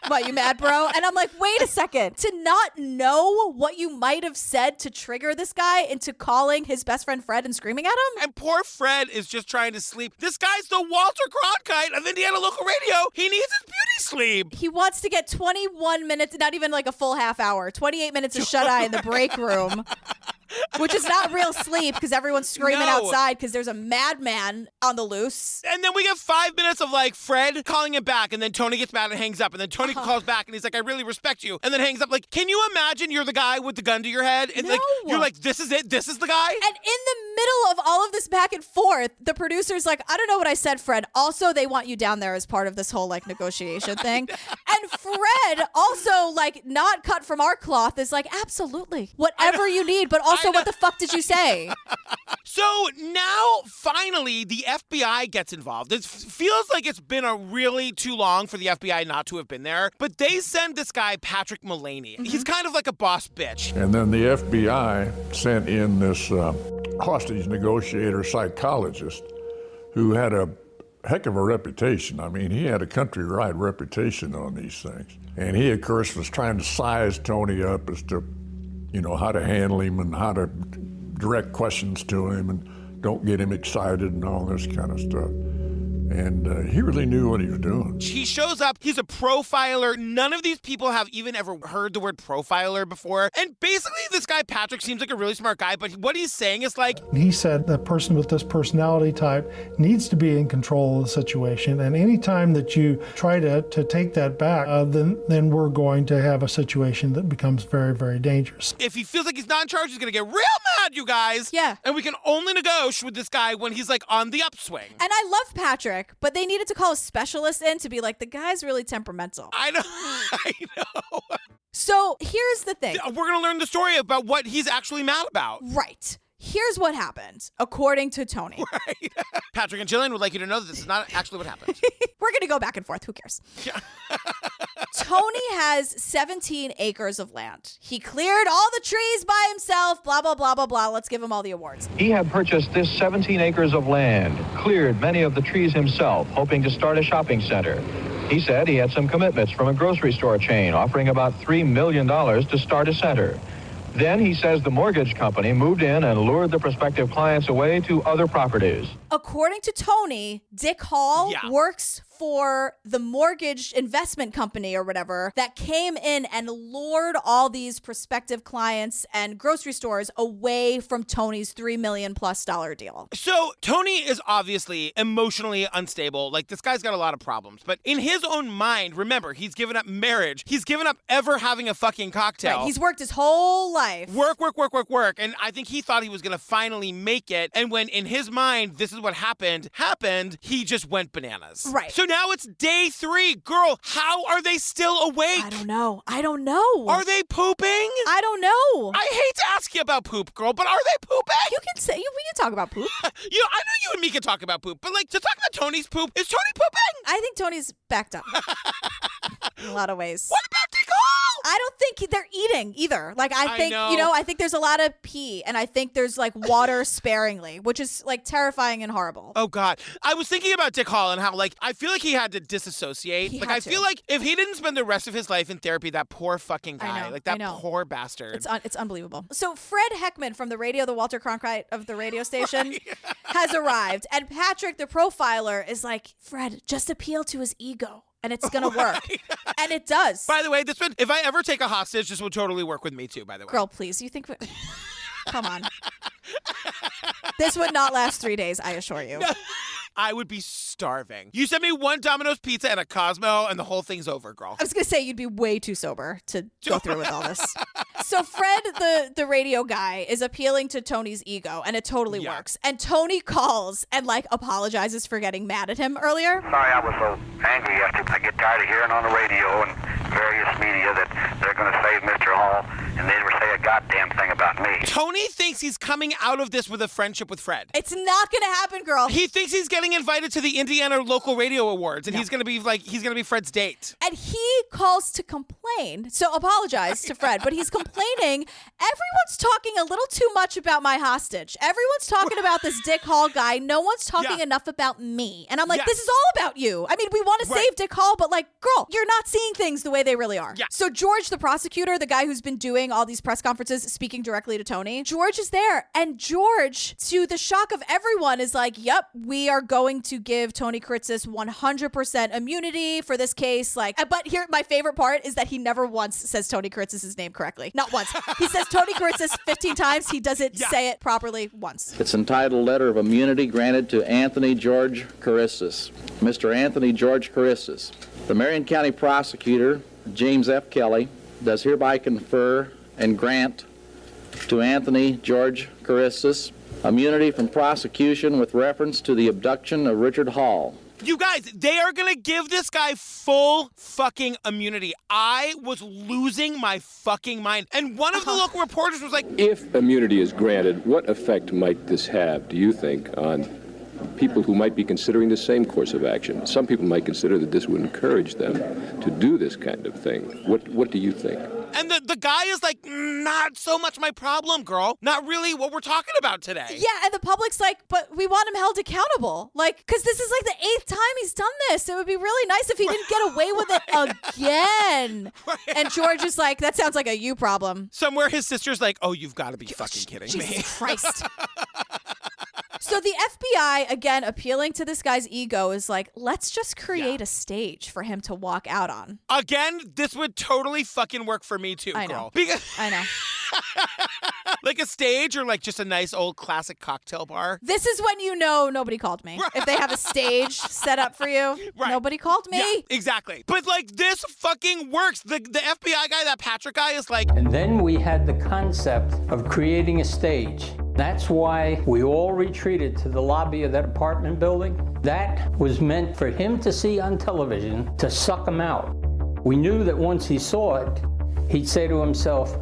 Why, you mad, bro? And I'm like, wait a second. To not know what you might have said to trigger this guy into calling his best friend Fred and screaming at him? And poor Fred is just trying to sleep. This guy's the Walter Cronkite of Indiana Local Radio. He needs his beauty sleep. He wants to get 21 minutes, not even like a full half hour, 28 minutes of shut-eye in the break room. Which is not real sleep because everyone's screaming outside because there's a madman on the loose. And then we get 5 minutes of like Fred calling him back, and then Tony gets mad and hangs up, and then Tony calls back and he's like, I really respect you, and then hangs up. Like, can you imagine you're the guy with the gun to your head? And like you're like, this is it? This is the guy? And in the middle of all of this back and forth, the producer's like, I don't know what I said, Fred. Also, they want you down there as part of this whole like negotiation thing. And Fred, also like not cut from our cloth, is like, absolutely. Whatever you need, but also what the fuck did you say? So now, finally, the FBI gets involved. It feels like it's been a really too long for the FBI not to have been there, but they send this guy, Patrick Mullaney. He's kind of like a boss bitch. And then the FBI sent in this hostage negotiator psychologist who had a heck of a reputation. I mean, he had a countrywide reputation on these things. And he, of course, was trying to size Tony up as to, you know, how to handle him and how to direct questions to him and don't get him excited and all this kind of stuff. And he really knew what he was doing. He shows up, he's a profiler. None of these people have even ever heard the word profiler before. And basically, this guy, Patrick, seems like a really smart guy, but what he's saying is like... He said the person with this personality type needs to be in control of the situation. And anytime that you try to take that back, then we're going to have a situation that becomes very, very dangerous. If he feels like he's not in charge, he's going to get real mad, you guys. Yeah. And we can only negotiate with this guy when he's like on the upswing. And I love Patrick, but they needed to call a specialist in to be like, the guy's really temperamental. I know. So here's the thing. We're going to learn the story about what he's actually mad about. Right. Here's what happened, according to Tony. Right. Patrick and Jillian would like you to know that this is not actually what happened. We're going to go back and forth. Who cares? Yeah. Tony has 17 acres of land. He cleared all the trees by himself, blah, blah, blah, blah, blah. Let's give him all the awards. He had purchased this 17 acres of land, cleared many of the trees himself, hoping to start a shopping center. He said he had some commitments from a grocery store chain offering about $3 million to start a center. Then he says the mortgage company moved in and lured the prospective clients away to other properties. According to Tony, Dick Hall works for the mortgage investment company or whatever that came in and lured all these prospective clients and grocery stores away from Tony's $3 million+ deal. So Tony is obviously emotionally unstable. Like, this guy's got a lot of problems. But in his own mind, remember, he's given up marriage. He's given up ever having a fucking cocktail. Right. He's worked his whole life. Work. And I think he thought he was going to finally make it. And when in his mind, this is what happened, he just went bananas. Right. So now it's day 3. Girl, how are they still awake? I don't know. Are they pooping? I don't know. I hate to ask you about poop, girl, but are they pooping? You can say, we can talk about poop. I know you and me can talk about poop, but like, to talk about Tony's poop, is Tony pooping? I think Tony's backed up in a lot of ways. What about Dick Hall? I don't think they're eating either. Like, I think, I think there's a lot of pee, and I think there's like water sparingly, which is like terrifying and horrible. Oh God. I was thinking about Dick Hall and how like, I feel like he had to disassociate. I feel like if he didn't spend the rest of his life in therapy, that poor fucking guy, poor bastard. It's unbelievable. So Fred Heckman from the radio, the Walter Cronkite of the radio station, has arrived. And Patrick, the profiler, is like, Fred, just appeal to his ego. And it's going to work. And it does. By the way, if I ever take a hostage, this would totally work with me too, by the way. Girl, please. You think... Come on. This would not last 3 days, I assure you. I would be starving. You send me one Domino's pizza and a Cosmo, and the whole thing's over, girl. I was going to say, you'd be way too sober to go through with all this. So Fred, the radio guy, is appealing to Tony's ego, and it totally works. And Tony calls and, like, apologizes for getting mad at him earlier. Sorry I was so angry after I get tired of hearing on the radio and various media that they're going to save Mr. Hall, and they never say a goddamn thing about me. Tony thinks he's coming out of this with a friendship with Fred. It's not going to happen, girl. He thinks he's getting invited to the Indiana Local Radio Awards, and he's going to be Fred's date. And he calls to complain, so apologize to Fred, but he's complaining, everyone's talking a little too much about my hostage. Everyone's talking about this Dick Hall guy. No one's talking enough about me. And I'm like, this is all about you. I mean, we want to save Dick Hall, but like, girl, you're not seeing things the way they really are. Yeah. So George, the prosecutor, the guy who's been doing all these press conferences, speaking directly to Tony, George is there. And George, to the shock of everyone, is like, yep, we are going to give Tony Kritzis 100% immunity for this case. Like, but here, my favorite part is that he never once says Tony Kritzis' name correctly. Not once. He says Tony Kritzis 15 times. He doesn't say it properly once. It's entitled Letter of Immunity Granted to Anthony George Kritzis. Mr. Anthony George Kritzis. The Marion County Prosecutor, James F. Kelly, does hereby confer and grant to Anthony George Kritzis immunity from prosecution with reference to the abduction of Richard Hall. You guys, they are going to give this guy full fucking immunity. I was losing my fucking mind. And one of the local reporters was like, if immunity is granted, what effect might this have, do you think, on people who might be considering the same course of action? Some people might consider that this would encourage them to do this kind of thing. What do you think? And the guy is like, not so much my problem, girl. Not really what we're talking about today. Yeah, and the public's like, but we want him held accountable. Like, because this is like the 8th time he's done this. It would be really nice if he didn't get away with it again. And George is like, that sounds like a you problem. Somewhere his sister's like, oh, you've got to be fucking kidding me. Jesus Christ. So the FBI, again, appealing to this guy's ego, is like, let's just create a stage for him to walk out on. Again, this would totally fucking work for me too, I girl. know. I know. Like a stage or like just a nice old classic cocktail bar. This is when you know nobody called me. If they have a stage set up for you, nobody called me. Yeah, exactly. But like this fucking works. The FBI guy, that Patrick guy, is like. And then we had the concept of creating a stage. That's why we all retreated to the lobby of that apartment building. That was meant for him to see on television to suck him out. We knew that once he saw it, he'd say to himself,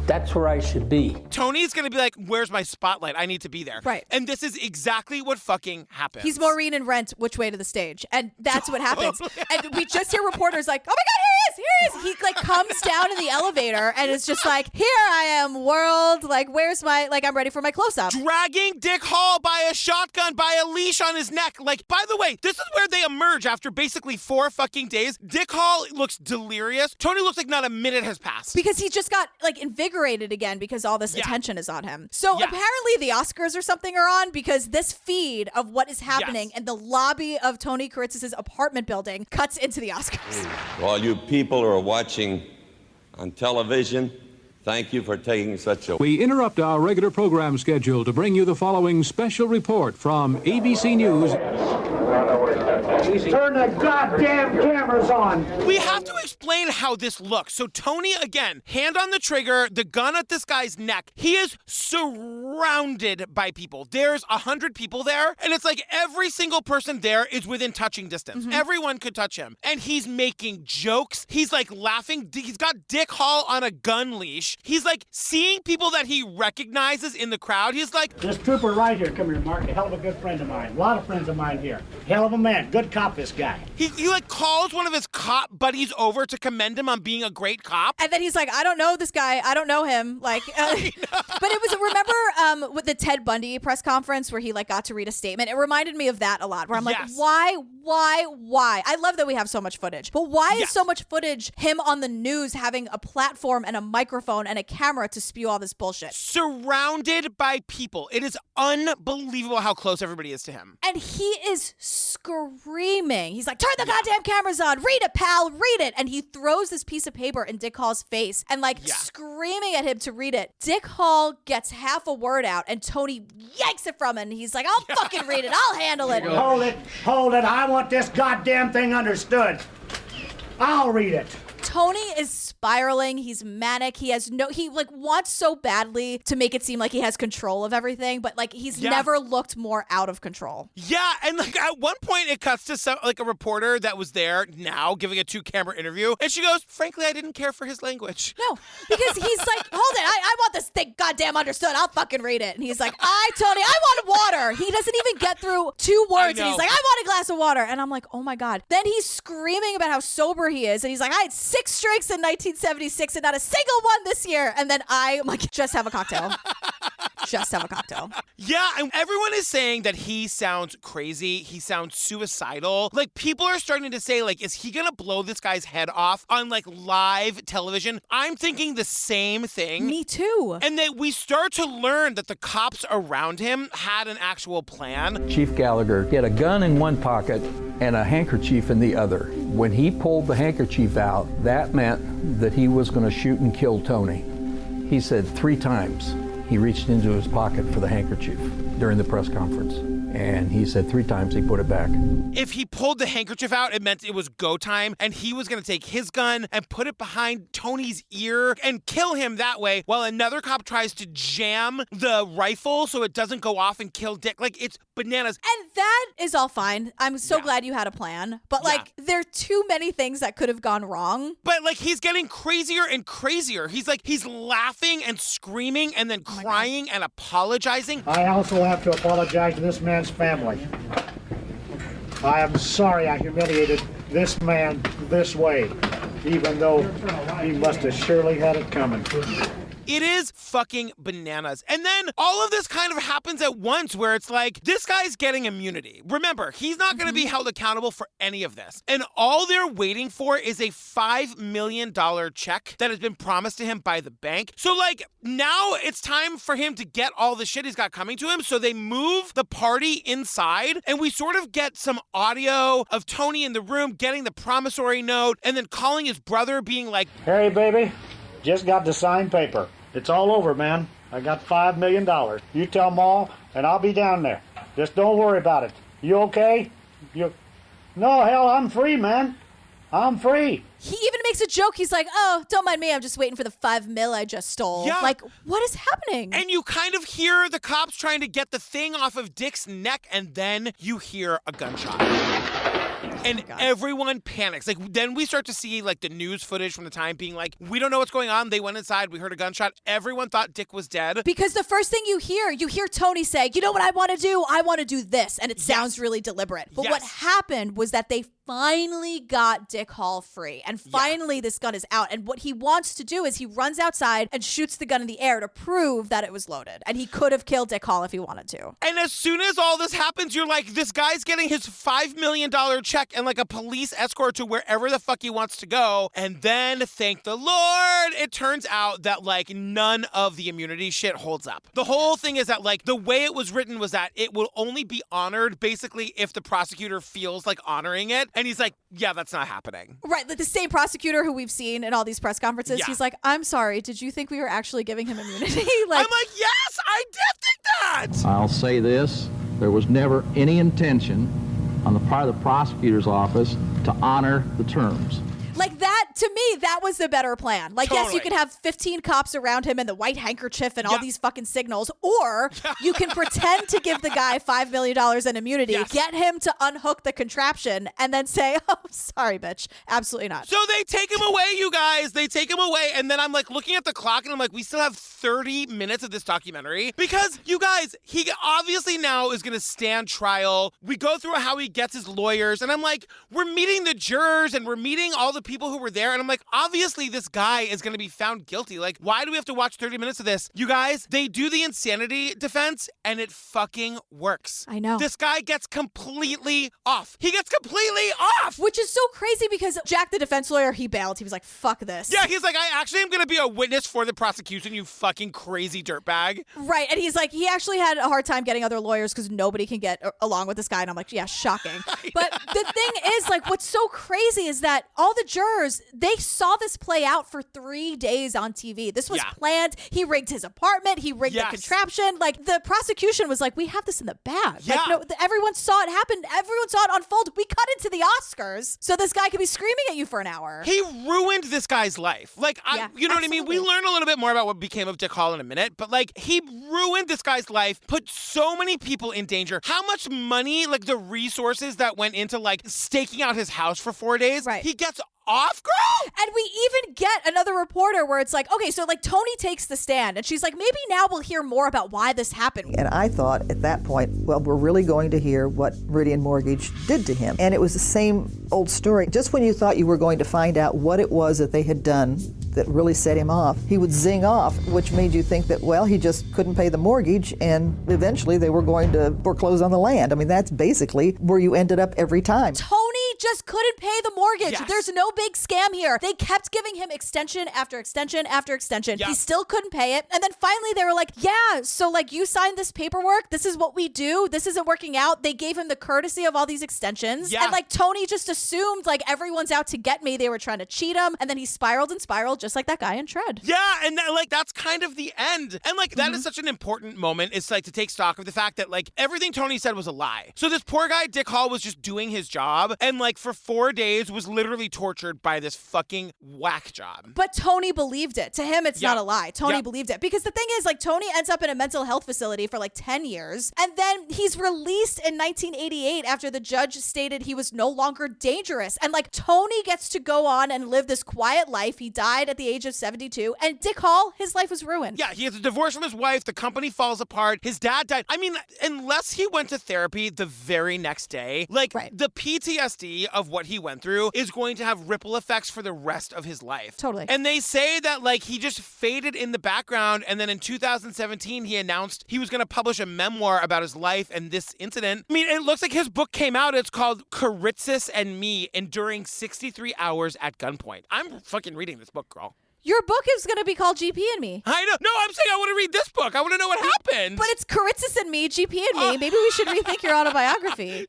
that's where I should be. Tony's gonna be like, where's my spotlight? I need to be there. Right. And this is exactly what fucking happens. He's Maureen in Rent, which way to the stage? And that's what happens. And we just hear reporters like, oh my God, here he is. He like comes down in the elevator and it's just like, here I am, world. Like, where's my, like, I'm ready for my close-up. Dragging Dick Hall by a shotgun, by a leash on his neck. Like, by the way, this is where they emerge after basically 4 fucking days. Dick Hall looks delirious. Tony looks like not a minute has passed. Because he just got like invigorated again because all this attention is on him. So apparently the Oscars or something are on because this feed of what is happening in the lobby of Tony Kuritzis' apartment building cuts into the Oscars. To all you people who are watching on television, thank you for taking such a... We interrupt our regular program schedule to bring you the following special report from ABC News. Turn the goddamn cameras on. We have to explain how this looks. So Tony, again, hand on the trigger, the gun at this guy's neck. He is surrounded by people. There's 100 people there, and it's like every single person there is within touching distance. Mm-hmm. Everyone could touch him. And he's making jokes. He's like laughing. He's got Dick Hall on a gun leash. He's like seeing people that he recognizes in the crowd. He's like, this trooper right here, come here, Mark, a hell of a good friend of mine. A lot of friends of mine here. Hell of a man, good cop, this guy. He like calls one of his cop buddies over to commend him on being a great cop. And then he's like, I don't know this guy. I don't know him. Like, but it was, remember with the Ted Bundy press conference where he like got to read a statement? It reminded me of that a lot, where I'm like, why? I love that we have so much footage, but why is so much footage him on the news having a platform and a microphone and a camera to spew all this bullshit? Surrounded by people. It is unbelievable how close everybody is to him. And he is screaming. He's like, turn the goddamn cameras on. Read it, pal. Read it. And he throws this piece of paper in Dick Hall's face and like screaming at him to read it. Dick Hall gets half a word out and Tony yanks it from him. And he's like, I'll fucking read it. I'll handle it. Hold it. I want this goddamn thing understood. I'll read it. Tony is spiraling. He's manic. He like wants so badly to make it seem like he has control of everything, but like he's never looked more out of control. Yeah, and like at one point it cuts to some like a reporter that was there now giving a 2-camera interview, and she goes, frankly, I didn't care for his language. No, because he's like, hold it, I want this thing goddamn understood. I'll fucking read it. And he's like, Tony, I want water. He doesn't even get through 2 words, and he's like, I want a glass of water. And I'm like, oh my God. Then he's screaming about how sober he is, and he's like, I had 6 drinks in 1976 and not a single one this year. And then I'm like, just have a cocktail. Just have a cocktail. Yeah, and everyone is saying that he sounds crazy. He sounds suicidal. Like, people are starting to say, like, is he gonna blow this guy's head off on, like, live television? I'm thinking the same thing. Me too. And that we start to learn that the cops around him had an actual plan. Chief Gallagher had a gun in one pocket and a handkerchief in the other. When he pulled the handkerchief out, that meant that he was gonna shoot and kill Tony. He said 3 times he reached into his pocket for the handkerchief during the press conference. And he said 3 times he put it back. If he pulled the handkerchief out, it meant it was go time, and he was going to take his gun and put it behind Tony's ear and kill him that way, while another cop tries to jam the rifle so it doesn't go off and kill Dick. Like, it's bananas. And that is all fine. I'm so glad you had a plan. But, like, there are too many things that could have gone wrong. But, like, he's getting crazier and crazier. He's laughing and screaming and then crying and apologizing. I also have to apologize to this man's family. I am sorry I humiliated this man this way, even though he must have surely had it coming. It is fucking bananas. And then all of this kind of happens at once where it's like, this guy's getting immunity. Remember, he's not going to be held accountable for any of this. And all they're waiting for is a $5 million check that has been promised to him by the bank. So like, now it's time for him to get all the shit he's got coming to him. So they move the party inside and we sort of get some audio of Tony in the room getting the promissory note and then calling his brother being like, Harry, baby, just got the signed paper. It's all over, man. I got $5 million. You tell Ma, and I'll be down there. Just don't worry about it. You okay? No, hell, I'm free, man. I'm free. He even makes a joke. He's like, oh, don't mind me. I'm just waiting for the $5 million I just stole. Yeah. Like, what is happening? And you kind of hear the cops trying to get the thing off of Dick's neck, and then you hear a gunshot. And everyone panics. Like, then we start to see, like, the news footage from the time being like, we don't know what's going on. They went inside. We heard a gunshot. Everyone thought Dick was dead. Because the first thing you hear Tony say, you know what I want to do? I want to do this. And it sounds really deliberate. But what happened was that they finally got Dick Hall free. And finally this gun is out. And what he wants to do is he runs outside and shoots the gun in the air to prove that it was loaded. And he could have killed Dick Hall if he wanted to. And as soon as all this happens, you're like, this guy's getting his $5 million check and like a police escort to wherever the fuck he wants to go. And then, thank the Lord, it turns out that like none of the immunity shit holds up. The whole thing is that like the way it was written was that it will only be honored basically if the prosecutor feels like honoring it. And he's like, yeah, that's not happening. Right, like the same prosecutor who we've seen in all these press conferences, he's like, I'm sorry, did you think we were actually giving him immunity? I'm like, yes, I did think that! I'll say this, there was never any intention on the part of the prosecutor's office to honor the terms. Like that, to me, that was the better plan. Like, yes, you Totally. could have 15 cops around him and the white handkerchief and all these fucking signals, or you can pretend to give the guy $5 million in immunity, get him to unhook the contraption, and then say, oh, sorry, bitch. Absolutely not. So they take him away, you guys. They take him away. And then I'm like looking at the clock and I'm like, we still have 30 minutes of this documentary. Because you guys, he obviously now is going to stand trial. We go through how he gets his lawyers. And I'm like, we're meeting the jurors and we're meeting all the people who were there. And I'm like, obviously this guy is going to be found guilty. Like, why do we have to watch 30 minutes of this? You guys, they do the insanity defense and it fucking works. I know. This guy gets completely off. He gets completely off. Which is so crazy because Jack, the defense lawyer, he bailed. He was like, fuck this. Yeah, he's like, I actually am going to be a witness for the prosecution, you fucking crazy dirtbag. Right. And he's like, he actually had a hard time getting other lawyers because nobody can get along with this guy. And I'm like, yeah, shocking. But the thing is, like, what's so crazy is that all the jurors, they saw this play out for 3 days on TV. This was planned. He rigged his apartment. He rigged the contraption. Like, the prosecution was like, we have this in the bag. Yeah. Like, no, everyone saw it happen. Everyone saw it unfold. We cut into the Oscars so this guy could be screaming at you for an hour. He ruined this guy's life. Like, you know what I mean? We learn a little bit more about what became of Dick Hall in a minute, but like, he ruined this guy's life, put so many people in danger. How much money, like the resources that went into like staking out his house for 4 days, he gets off, girl? And we even get another reporter where it's like, okay, so like Tony takes the stand and she's like, maybe now we'll hear more about why this happened. And I thought at that point, well, we're really going to hear what Meridian Mortgage did to him. And it was the same old story. Just when you thought you were going to find out what it was that they had done that really set him off, he would zing off, which made you think that, well, he just couldn't pay the mortgage and eventually they were going to foreclose on the land. I mean, that's basically where you ended up every time. Tony just couldn't pay the mortgage. There's no big scam here. They kept giving him extension after extension after extension. He still couldn't pay it. And then finally they were like, yeah, so like you signed this paperwork. This is what we do. This isn't working out. They gave him the courtesy of all these extensions. And like Tony just assumed like everyone's out to get me. They were trying to cheat him. And then he spiraled and spiraled just like that guy in Tread. Yeah, and that, like that's kind of the end. And like that is such an important moment. It's like to take stock of the fact that like everything Tony said was a lie. So this poor guy, Dick Hall, was just doing his job and like for 4 days was literally tortured by this fucking whack job. But Tony believed it. To him, it's not a lie. Tony believed it. Because the thing is, like, Tony ends up in a mental health facility for like 10 years. And then he's released in 1988 after the judge stated he was no longer dangerous. And like, Tony gets to go on and live this quiet life. He died at the age of 72. And Dick Hall, his life was ruined. Yeah, he has a divorce from his wife. The company falls apart. His dad died. I mean, unless he went to therapy the very next day, like the PTSD of what he went through is going to have ripple effects for the rest of his life. Totally. And they say that like he just faded in the background, and then in 2017 he announced he was going to publish a memoir about his life and this incident. I mean, it looks like his book came out. It's called Kiritzis and Me: Enduring 63 Hours at Gunpoint. I'm fucking reading this book, girl. Your book is going to be called GP and Me. I know. No, I'm saying I want to read this book. I want to know what happened. But it's Kiritzis and Me, GP and Me. Maybe we should rethink your autobiography.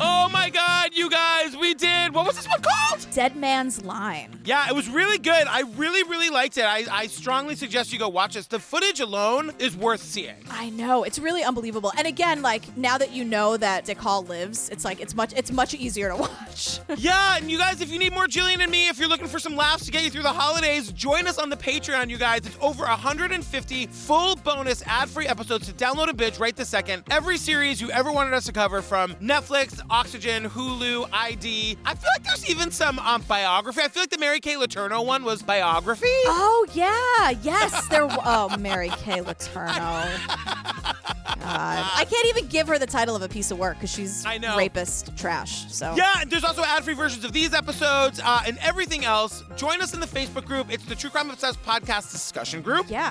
Oh my God, you guys, we did. What was this one called? Dead Man's Line. Yeah, it was really good. I really, really liked it. I strongly suggest you go watch this. The footage alone is worth seeing. I know. It's really unbelievable. And again, like, now that you know that Dick Hall lives, it's like, it's much easier to watch. Yeah, and you guys, if you need more Jillian and Me, if you're looking for some laughs to get you through the holidays, join us on the Patreon, you guys. It's over 150 full bonus ad-free episodes to download and binge right this second. Every series you ever wanted us to cover, from Netflix, Oxygen, Hulu, ID. I feel like there's even some biography. I feel like the Mary Kay Letourneau one was biography. Oh, yeah. Yes. Oh, Mary Kay Letourneau. God. I can't even give her the title of a piece of work because she's rapist trash. So yeah, and there's also ad-free versions of these episodes and everything else. Join us in the Facebook group. It's the True Crime Obsessed podcast discussion group. Yeah.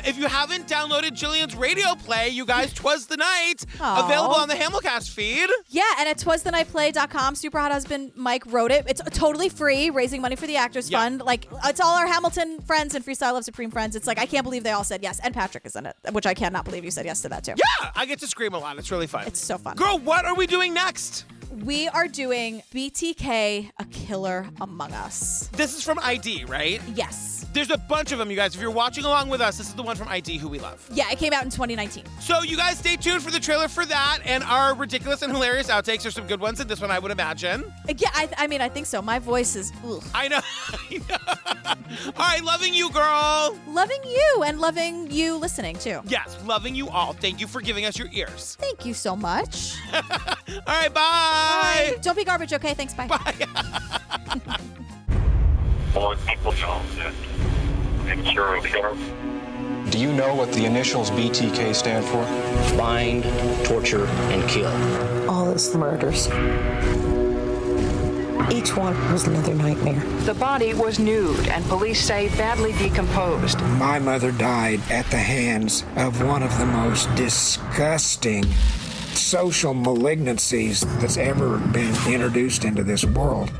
If you haven't downloaded Jillian's radio play, you guys, 'Twas the Night, Aww. available on the Hamilcast feed. Yeah, and at twasthenightplay.com, Super Hot Husband Mike wrote it. It's totally free, raising money for the Actors Fund. Like, it's all our Hamilton friends and Freestyle Love Supreme friends. It's like, I can't believe they all said yes. And Patrick is in it, which I cannot believe you said yes to that too. Yeah, I get to scream a lot. It's really fun. It's so fun. Girl, what are we doing next? We are doing BTK, A Killer Among Us. This is from ID, right? Yes. There's a bunch of them, you guys. If you're watching along with us, this is the one from ID, who we love. Yeah, it came out in 2019. So you guys stay tuned for the trailer for that, and our ridiculous and hilarious outtakes. There's some good ones in this one, I would imagine. Yeah, I mean, I think so. My voice is, ugh. I know. All right, loving you, girl. Loving you, and loving you listening, too. Yes, loving you all. Thank you for giving us your ears. Thank you so much. All right, bye. Don't be garbage, okay? Thanks, bye. Bye. More people know that it's serial killer. Do you know what the initials BTK stand for? Bind, torture, and kill. All its murders. Each one was another nightmare. The body was nude and police say badly decomposed. My mother died at the hands of one of the most disgusting social malignancies that's ever been introduced into this world.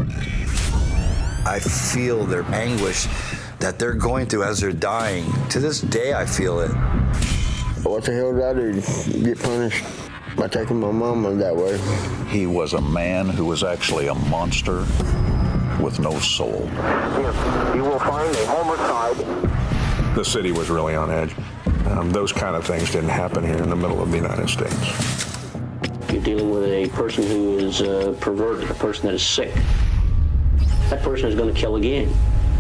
I feel their anguish that they're going through as they're dying. To this day, I feel it. What the hell did I do to get punished by taking my mama that way? He was a man who was actually a monster with no soul. You will find a homicide. The city was really on edge. Those kind of things didn't happen here in the middle of the United States. You're dealing with a person who is perverted, a person that is sick. That person is going to kill again.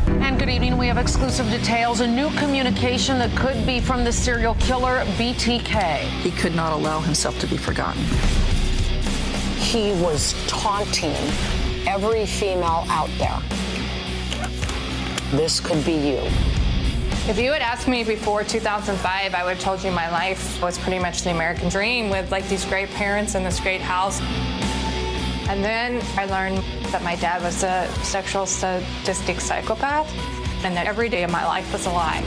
And good evening. We have exclusive details. A new communication that could be from the serial killer BTK. He could not allow himself to be forgotten. He was taunting every female out there. This could be you. If you had asked me before 2005, I would have told you my life was pretty much the American dream with like these great parents and this great house. And then I learned that my dad was a sexual sadistic psychopath and that every day of my life was a lie.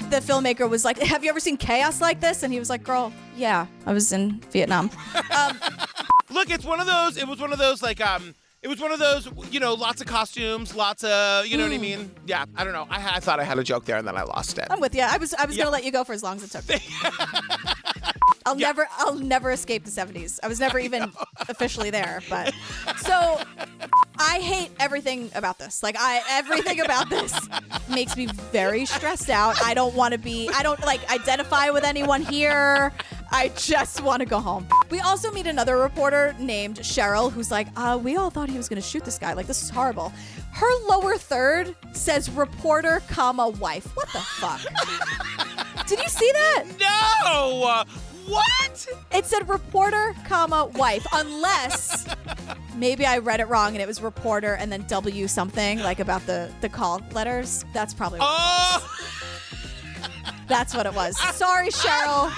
The filmmaker was like, have you ever seen chaos like this? And he was like, girl, yeah, I was in Vietnam. Look, it was one of those, you know, lots of costumes, lots of, you know what I mean? Yeah, I don't know. I thought I had a joke there and then I lost it. I'm with you. I was going to let you go for as long as it took. I'll never escape the 70s. I was never even officially there, but so I hate everything about this. Everything about this makes me very stressed out. I don't identify with anyone here. I just want to go home. We also meet another reporter named Cheryl who's like, we all thought he was going to shoot this guy. Like, this is horrible. Her lower third says reporter, wife. What the fuck? Did you see that? No! What? It said reporter, wife, unless maybe I read it wrong and it was reporter and then W something, like about the call letters. That's probably what it was. That's what it was. Sorry, Cheryl.